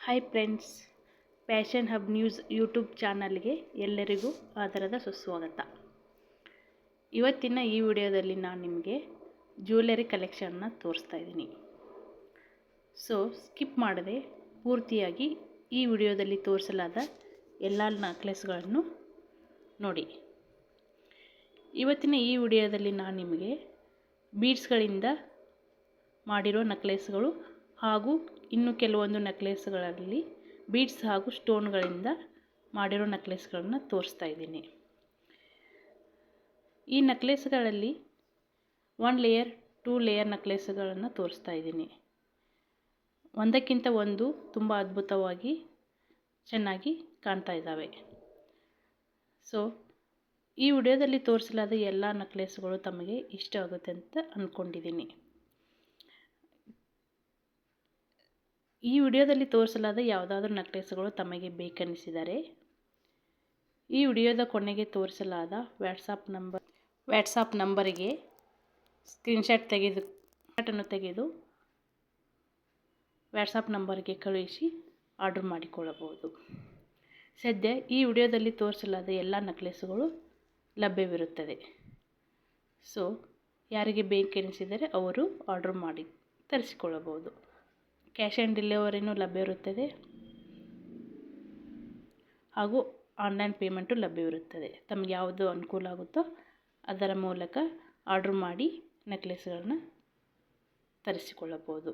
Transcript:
Hi friends, passion hub news YouTube ಚಾನಲ್ಗೆ ಎಲ್ಲರಿಗೂ ಆದರದ ಸುಸ್ವಾಗತ. ಇವತ್ತಿನ ಈ ವಿಡಿಯೋದಲ್ಲಿ ನಾನು ನಿಮಗೆ ಜ್ಯುವೆಲರಿ ಕಲೆಕ್ಷನ್ನ ತೋರಿಸ್ತಾ ಇದ್ದೀನಿ. ಸೊ ಸ್ಕಿಪ್ ಮಾಡದೆ ಪೂರ್ತಿಯಾಗಿ ಈ ವಿಡಿಯೋದಲ್ಲಿ ತೋರಿಸಲಾದ ಎಲ್ಲ ನೆಕ್ಲೆಸ್ಗಳನ್ನು ನೋಡಿ. ಇವತ್ತಿನ ಈ ವಿಡಿಯೋದಲ್ಲಿ ನಾನು ನಿಮಗೆ ಬೀಡ್ಸ್ಗಳಿಂದ ಮಾಡಿರೋ ನೆಕ್ಲೆಸ್ಗಳು ಹಾಗೂ ಇನ್ನು ಕೆಲವೊಂದು ನೆಕ್ಲೆಸ್ಗಳಲ್ಲಿ ಬೀಡ್ಸ್ ಹಾಗೂ ಸ್ಟೋನ್ಗಳಿಂದ ಮಾಡಿರೋ ನೆಕ್ಲೆಸ್ಗಳನ್ನು ತೋರಿಸ್ತಾ ಇದ್ದೀನಿ. ಈ ನೆಕ್ಲೆಸ್ಗಳಲ್ಲಿ 1 ಲೇಯರ್ 2 ಲೇಯರ್ ನೆಕ್ಲೆಸ್ಗಳನ್ನು ತೋರಿಸ್ತಾ ಇದ್ದೀನಿ. ಒಂದಕ್ಕಿಂತ ಒಂದು ತುಂಬ ಅದ್ಭುತವಾಗಿ ಚೆನ್ನಾಗಿ ಕಾಣ್ತಾ ಇದ್ದಾವೆ. ಸೊ ಈ ವಿಡಿಯೋದಲ್ಲಿ ತೋರಿಸಲಾದ ಎಲ್ಲ ನೆಕ್ಲೆಸ್ಗಳು ತಮಗೆ ಇಷ್ಟ ಆಗುತ್ತೆ ಅಂತ ಅಂದ್ಕೊಂಡಿದ್ದೀನಿ. ಈ ವಿಡಿಯೋದಲ್ಲಿ ತೋರಿಸಲಾದ ಯಾವುದಾದ್ರೂ ನೆಕ್ಲೆಸ್ಗಳು ತಮಗೆ ಬೇಕನ್ನಿಸಿದರೆ ಈ ವಿಡಿಯೋದ ಕೊನೆಗೆ ತೋರಿಸಲಾದ ವಾಟ್ಸಾಪ್ ನಂಬರಿಗೆ ಸ್ಕ್ರೀನ್ಶಾಟ್ ತೆಗೆದು ವಾಟ್ಸಾಪ್ ನಂಬರ್ಗೆ ಕಳುಹಿಸಿ ಆರ್ಡರ್ ಮಾಡಿಕೊಳ್ಳಬಹುದು. ಸದ್ಯ ಈ ವಿಡಿಯೋದಲ್ಲಿ ತೋರಿಸಲಾದ ಎಲ್ಲ ನೆಕ್ಲೆಸ್ಗಳು ಲಭ್ಯವಿರುತ್ತದೆ. ಸೊ ಯಾರಿಗೆ ಬೇಕೆನಿಸಿದರೆ ಅವರು ಆರ್ಡರ್ ಮಾಡಿ ತರಿಸಿಕೊಳ್ಳಬಹುದು. ಕ್ಯಾಶ್ ಆನ್ ಡೆಲಿವರಿನೂ ಲಭ್ಯವಿರುತ್ತದೆ ಹಾಗೂ ಆನ್ಲೈನ್ ಪೇಮೆಂಟು ಲಭ್ಯವಿರುತ್ತದೆ. ತಮಗೆ ಯಾವುದು ಅನುಕೂಲ ಆಗುತ್ತೋ ಅದರ ಮೂಲಕ ಆರ್ಡರ್ ಮಾಡಿ ನೆಕ್ಲೆಸ್ಗಳನ್ನು ತರಿಸಿಕೊಳ್ಳಬಹುದು.